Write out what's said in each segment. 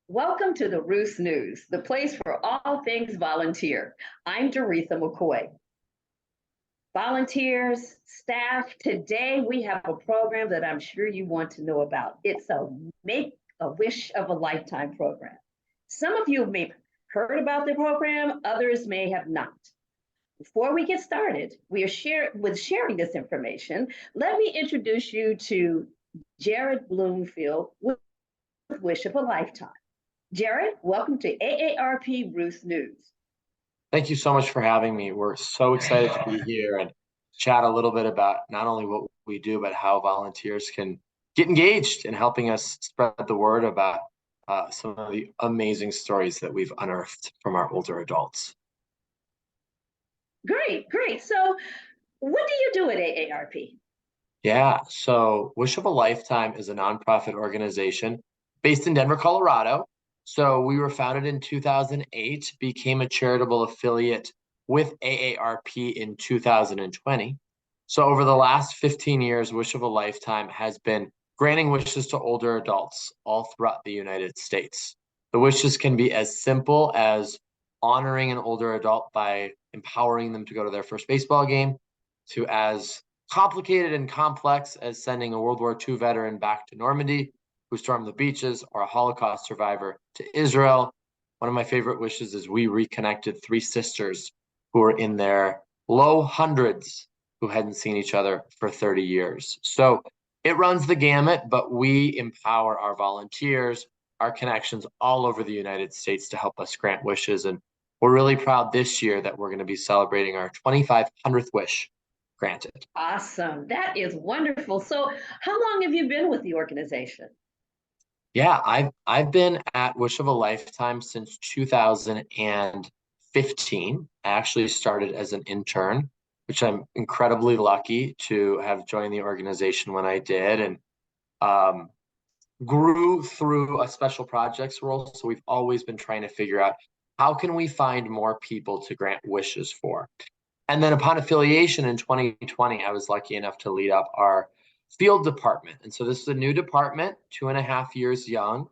Welcome to the Roost News, the place for all things volunteer. I'm Doretha McCoy. Volunteers, staff, today we have a program that I'm sure you want to know about. It's a Make a Wish of a Lifetime program. Some of you may have heard about the program, others may have not. Before we get started, we are sharing this information. Let me introduce you to Jared Bloomfield with Wish of a Lifetime. Jared, welcome to AARP Roost News. Thank you so much for having me. We're so excited to be here and chat a little bit about not only what we do, but how volunteers can get engaged in helping us spread the word about some of the amazing stories that we've unearthed from our older adults. Great. So what do you do at AARP? Yeah, so Wish of a Lifetime is a nonprofit organization based in Denver, Colorado. So we were founded in 2008, became a charitable affiliate with AARP in 2020. So over the last 15 years, Wish of a Lifetime has been granting wishes to older adults all throughout the United States. The wishes can be as simple as honoring an older adult by empowering them to go to their first baseball game, to as complicated and complex as sending a World War II veteran back to Normandy who stormed the beaches, or a Holocaust survivor to Israel. One of my favorite wishes is we reconnected three sisters who were in their low hundreds who hadn't seen each other for 30 years. So it runs the gamut, but we empower our volunteers, our connections all over the United States to help us grant wishes. And we're really proud this year that we're going to be celebrating our 2,500th wish granted. Awesome. That is wonderful. So how long have you been with the organization? Yeah, I've been at Wish of a Lifetime since 2015. I actually started as an intern, which I'm incredibly lucky to have joined the organization when I did, and grew through a special projects role. So we've always been trying to figure out how can we find more people to grant wishes for. And then upon affiliation in 2020, I was lucky enough to lead up our field department. And so this is a new department, 2.5 years young,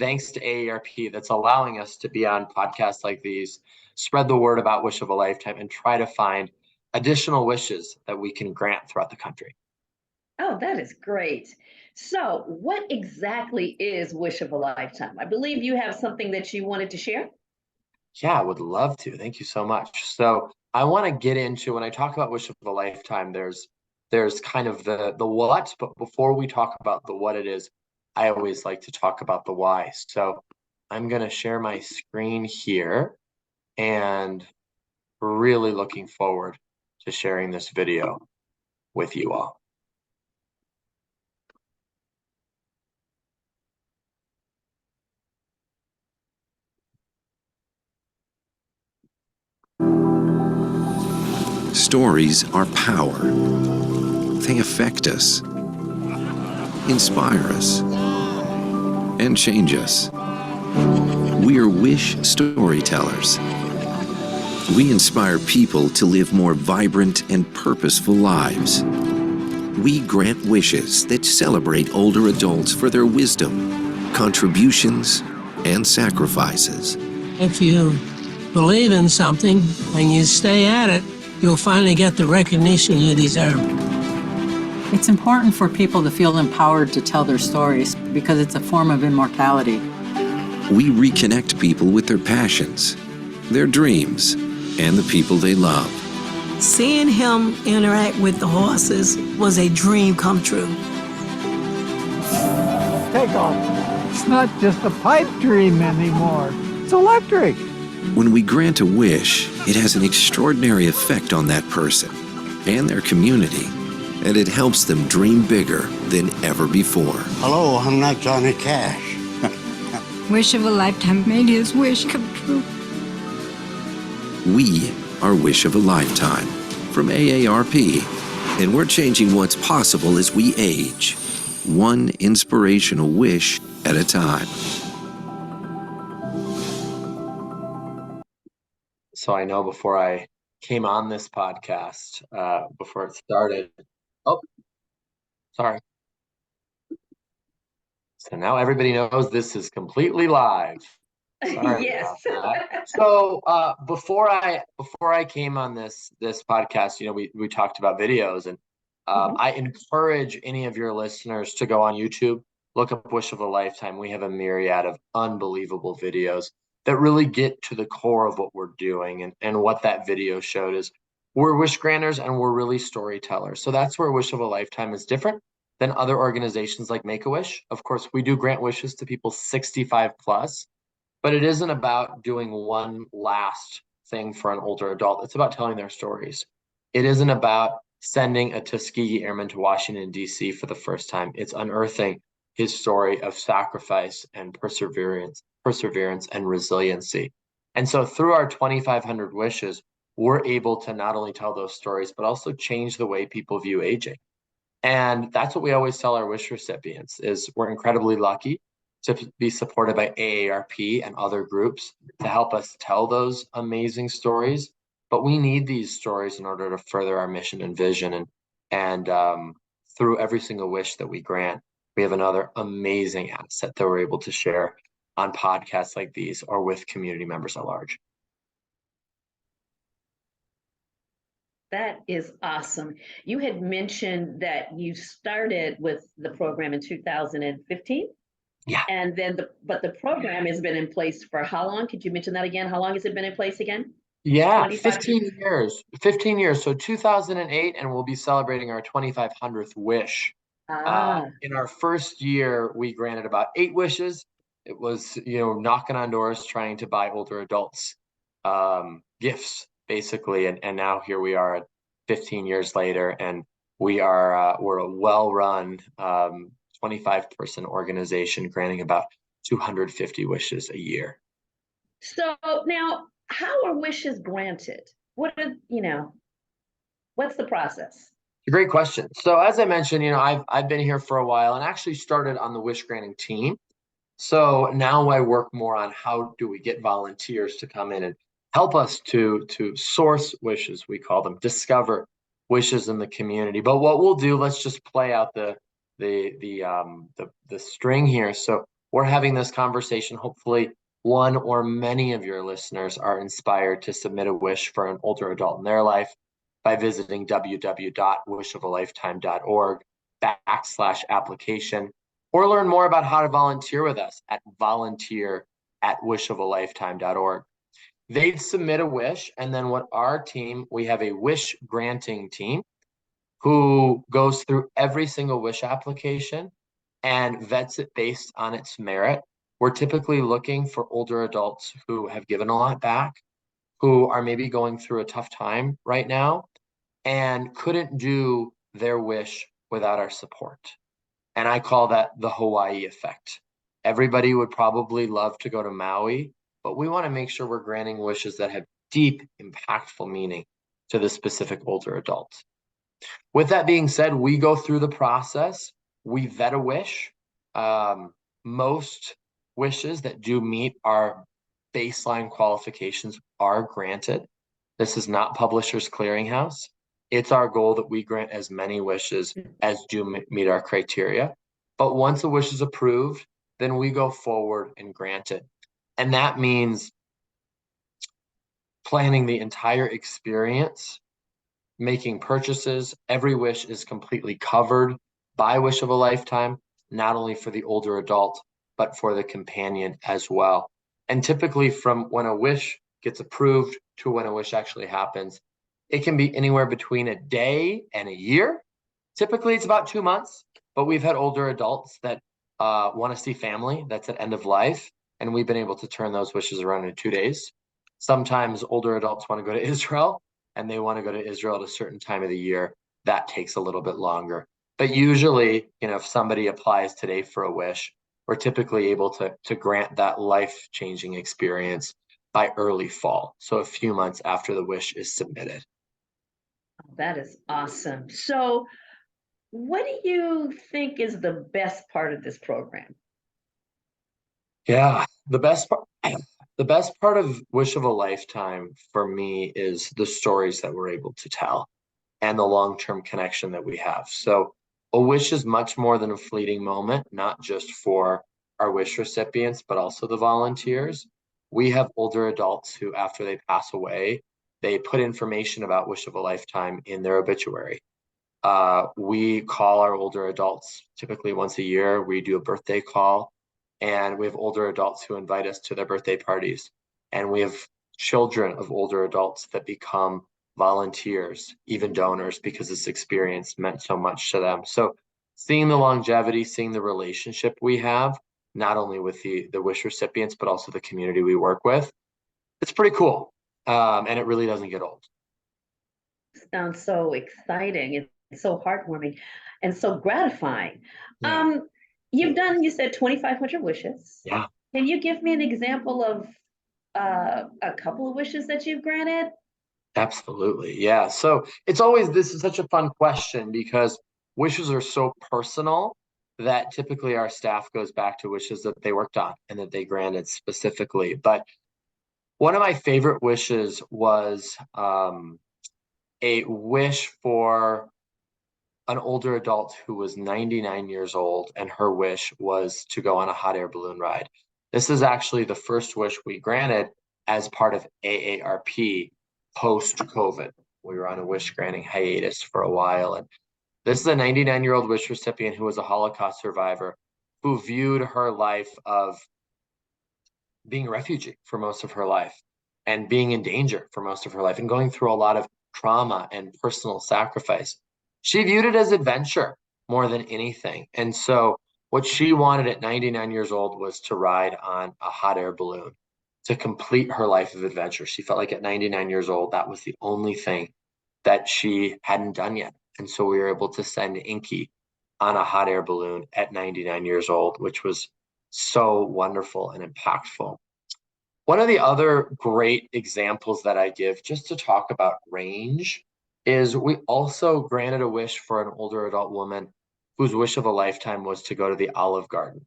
thanks to AARP, that's allowing us to be on podcasts like these, spread the word about Wish of a Lifetime, and try to find additional wishes that we can grant throughout the country. Oh, that is great. So what exactly is Wish of a Lifetime? I believe you have something that you wanted to share. Yeah, I would love to. Thank you so much. So I want to get into, when I talk about Wish of a Lifetime, there's kind of the what, but before we talk about the what it is, I always like to talk about the why. So I'm going to share my screen here and really looking forward to sharing this video with you all. Stories are power. They affect us, inspire us, and change us. We're Wish storytellers. We inspire people to live more vibrant and purposeful lives. We grant wishes that celebrate older adults for their wisdom, contributions, and sacrifices. If you believe in something and you stay at it, you'll finally get the recognition you deserve. It's important for people to feel empowered to tell their stories because it's a form of immortality. We reconnect people with their passions, their dreams, and the people they love. Seeing him interact with the horses was a dream come true. Take off. It's not just a pipe dream anymore. It's electric. When we grant a wish, it has an extraordinary effect on that person and their community, and it helps them dream bigger than ever before. Hello, I'm not Johnny Cash. Wish of a Lifetime made his wish come true. We are Wish of a Lifetime from AARP, and we're changing what's possible as we age, one inspirational wish at a time. So I know before I came on this podcast, before it started, oh, sorry. So now everybody knows this is completely live. Sorry Yes. about that. So before I came on this podcast, we talked about videos, and I encourage any of your listeners to go on YouTube, look up Wish of a Lifetime. We have a myriad of unbelievable videos that really get to the core of what we're doing, and what that video showed is we're wish granters and we're really storytellers. So that's where Wish of a Lifetime is different than other organizations like Make-A-Wish. Of course, we do grant wishes to people 65 plus. But it isn't about doing one last thing for an older adult. It's about telling their stories. It isn't about sending a Tuskegee Airman to Washington, D.C. for the first time. It's unearthing his story of sacrifice and perseverance and resiliency. And so through our 2,500 wishes, we're able to not only tell those stories, but also change the way people view aging. And that's what we always tell our wish recipients is we're incredibly lucky to be supported by AARP and other groups to help us tell those amazing stories. But we need these stories in order to further our mission and vision. And through every single wish that we grant, we have another amazing asset that we're able to share on podcasts like these or with community members at large. That is awesome. You had mentioned that you started with the program in 2015. Yeah. And then the program has been in place for how long? Could you mention that again? How long has it been in place again? Yeah, 25 15 years. 15 years. So 2008, and we'll be celebrating our 2,500th wish. In our first year, we granted about 8 wishes. It was, knocking on doors, trying to buy older adults gifts, basically. And now here we are 15 years later, and we're a well-run 25-person organization granting about 250 wishes a year. So now, how are wishes granted? What's the process? A great question. So as I mentioned, I've been here for a while and actually started on the wish granting team. So now I work more on how do we get volunteers to come in and help us to source wishes, we call them, discover wishes in the community. But what we'll do, let's just play out the string here. So we're having this conversation. Hopefully one or many of your listeners are inspired to submit a wish for an older adult in their life by visiting www.wishofalifetime.org/application, or learn more about how to volunteer with us at volunteer@wishofalifetime.org. They'd submit a wish, and then we have a wish granting team who goes through every single wish application and vets it based on its merit. We're typically looking for older adults who have given a lot back, who are maybe going through a tough time right now and couldn't do their wish without our support. And I call that the Hawaii effect. Everybody would probably love to go to Maui, but we want to make sure we're granting wishes that have deep, impactful meaning to the specific older adult. With that being said, we go through the process. We vet a wish. Most wishes that do meet our baseline qualifications are granted. This is not Publishers Clearinghouse. It's our goal that we grant as many wishes as do meet our criteria. But once a wish is approved, then we go forward and grant it. And that means planning the entire experience, making purchases. Every wish is completely covered by Wish of a Lifetime, not only for the older adult, but for the companion as well. And typically from when a wish gets approved to when a wish actually happens, it can be anywhere between a day and a year. Typically it's about 2 months, but we've had older adults that want to see family that's at end of life, and we've been able to turn those wishes around in 2 days. Sometimes older adults want to go to Israel, and they want to go to Israel at a certain time of the year. That takes a little bit longer. But usually, if somebody applies today for a wish, we're typically able to grant that life-changing experience by early fall. So a few months after the wish is submitted. That is awesome. So what do you think is the best part of this program? Yeah, the best part of Wish of a Lifetime for me is the stories that we're able to tell and the long-term connection that we have. So A wish is much more than a fleeting moment, not just for our wish recipients, but also the volunteers. We have older adults who, after they pass away, they put information about Wish of a Lifetime in their obituary. We call our older adults typically once a year. We do a birthday call, and we have older adults who invite us to their birthday parties. And we have children of older adults that become volunteers, even donors, because this experience meant so much to them. So seeing the longevity, seeing the relationship we have, not only with the wish recipients, but also the community we work with, it's pretty cool. And it really doesn't get old. Sounds so exciting. It's so heartwarming and so gratifying. Yeah. You've done, you said 2,500 wishes. Yeah. Can you give me an example of a couple of wishes that you've granted? Absolutely. Yeah. So this is such a fun question because wishes are so personal that typically our staff goes back to wishes that they worked on and that they granted specifically. But one of my favorite wishes was a wish for an older adult who was 99 years old, and her wish was to go on a hot air balloon ride. This is actually the first wish we granted as part of AARP post-COVID. We were on a wish granting hiatus for a while. And this is a 99-year-old wish recipient who was a Holocaust survivor who viewed her life of being a refugee for most of her life and being in danger for most of her life and going through a lot of trauma and personal sacrifice. She viewed it as adventure more than anything. And so what she wanted at 99 years old was to ride on a hot air balloon to complete her life of adventure. She felt like at 99 years old, that was the only thing that she hadn't done yet. And so we were able to send Inky on a hot air balloon at 99 years old, which was so wonderful and impactful. One of the other great examples that I give just to talk about range is we also granted a wish for an older adult woman whose wish of a lifetime was to go to the Olive Garden.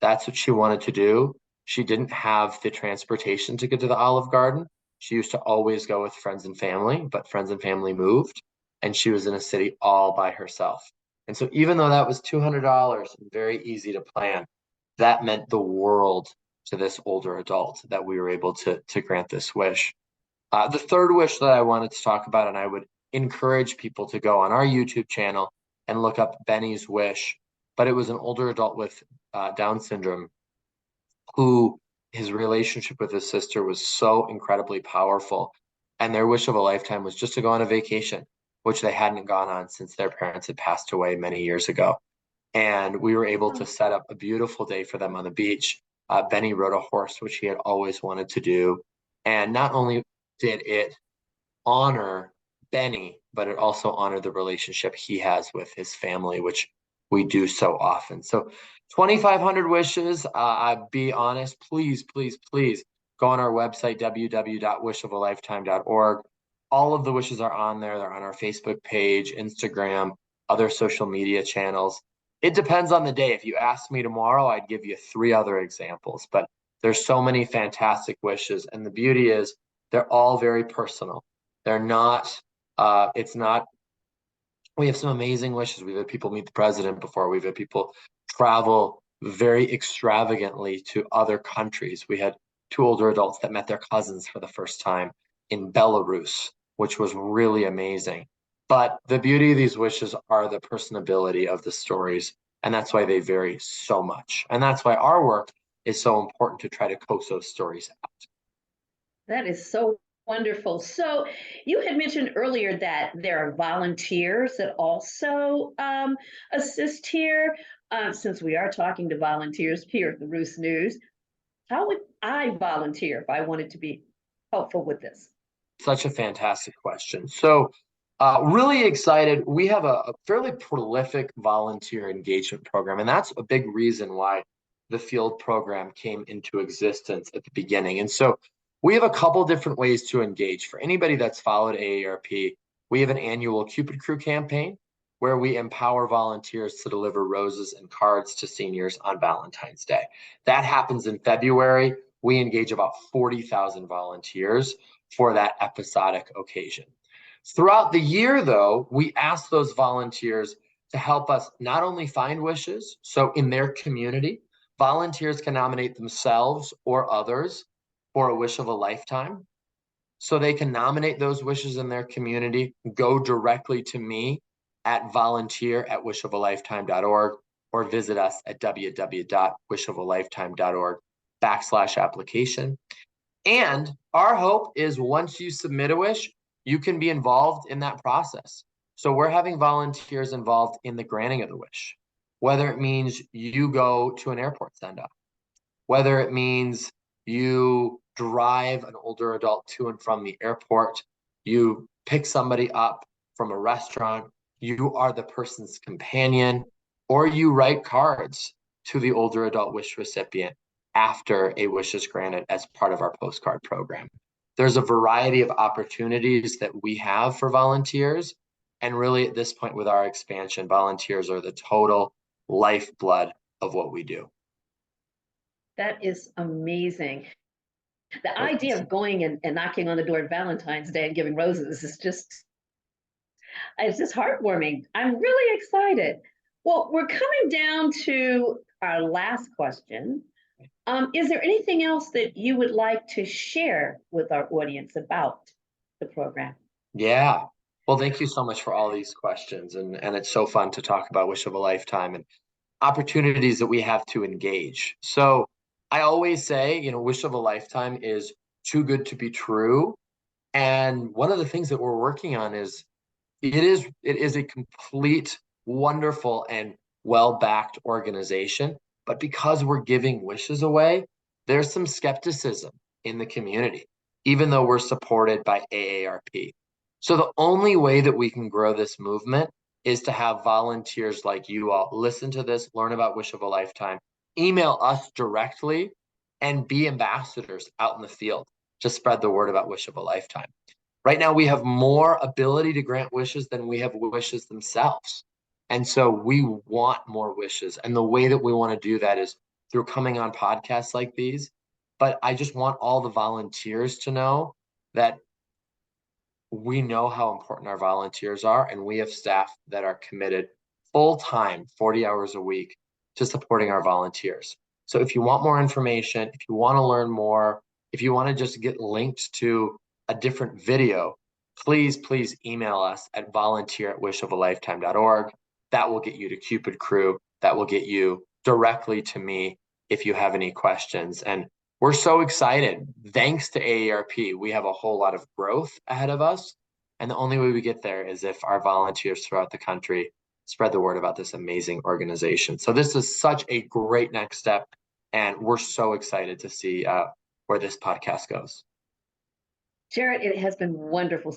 That's what she wanted to do. She didn't have the transportation to get to the Olive Garden. She used to always go with friends and family, but friends and family moved, and she was in a city all by herself. And so even though that was $200 and very easy to plan, that meant the world to this older adult that we were able to grant this wish. The third wish that I wanted to talk about, and I would encourage people to go on our YouTube channel and look up Benny's wish, but it was an older adult with Down syndrome who his relationship with his sister was so incredibly powerful. And their wish of a lifetime was just to go on a vacation, which they hadn't gone on since their parents had passed away many years ago. And we were able to set up a beautiful day for them on the beach. Benny rode a horse, which he had always wanted to do. And not only did it honor Benny, but it also honored the relationship he has with his family, which we do so often. So 2,500 wishes. I'd be honest, please, please, please go on our website, www.wishofalifetime.org. All of the wishes are on there. They're on our Facebook page, Instagram, other social media channels. It depends on the day. If you asked me tomorrow, I'd give you 3 other examples, but there's so many fantastic wishes. And the beauty is they're all very personal. They're not, we have some amazing wishes. We've had people meet the president before. We've had people travel very extravagantly to other countries. We had 2 older adults that met their cousins for the first time in Belarus, which was really amazing. But the beauty of these wishes are the personability of the stories, and that's why they vary so much. And that's why our work is so important to try to coax those stories out. That is so wonderful. So you had mentioned earlier that there are volunteers that also assist here. Since we are talking to volunteers here at the Roost News, how would I volunteer if I wanted to be helpful with this? Such a fantastic question. So really excited. We have a fairly prolific volunteer engagement program, and that's a big reason why the field program came into existence at the beginning. And so we have a couple different ways to engage. For anybody that's followed AARP, we have an annual Cupid Crew campaign where we empower volunteers to deliver roses and cards to seniors on Valentine's Day. That happens in February. We engage about 40,000 volunteers for that episodic occasion. Throughout the year, though, we ask those volunteers to help us not only find wishes, so in their community, volunteers can nominate themselves or others for a wish of a lifetime. So they can nominate those wishes in their community, go directly to me at volunteer@wishofalifetime.org, or visit us at www.wishofalifetime.org/application. And our hope is once you submit a wish, you can be involved in that process. So we're having volunteers involved in the granting of the wish, whether it means you go to an airport send-off, whether it means you drive an older adult to and from the airport, you pick somebody up from a restaurant, you are the person's companion, or you write cards to the older adult wish recipient after a wish is granted as part of our postcard program. There's a variety of opportunities that we have for volunteers. And really at this point with our expansion, volunteers are the total lifeblood of what we do. That is amazing. The idea of going and knocking on the door of Valentine's Day and giving roses is just, it's just heartwarming. I'm really excited. Well, we're coming down to our last question. Is there anything else that you would like to share with our audience about the program? Yeah. Well, thank you so much for all these questions. And it's so fun to talk about Wish of a Lifetime and opportunities that we have to engage. So I always say, Wish of a Lifetime is too good to be true. And one of the things that we're working on is it is a complete, wonderful, and well-backed organization. But because we're giving wishes away, there's some skepticism in the community, even though we're supported by AARP. So the only way that we can grow this movement is to have volunteers like you all listen to this, learn about Wish of a Lifetime, email us directly, and be ambassadors out in the field to spread the word about Wish of a Lifetime. Right now, we have more ability to grant wishes than we have wishes themselves. And so we want more wishes. And the way that we want to do that is through coming on podcasts like these. But I just want all the volunteers to know that we know how important our volunteers are, and we have staff that are committed full-time, 40 hours a week, to supporting our volunteers. So if you want more information, if you want to learn more, if you want to just get linked to a different video, please email us at volunteer@wishofalifetime.org. That will get you to Cupid Crew. That will get you directly to me if you have any questions. And we're so excited. Thanks to AARP, we have a whole lot of growth ahead of us. And the only way we get there is if our volunteers throughout the country spread the word about this amazing organization. So this is such a great next step. And we're so excited to see where this podcast goes. Jared, it has been wonderful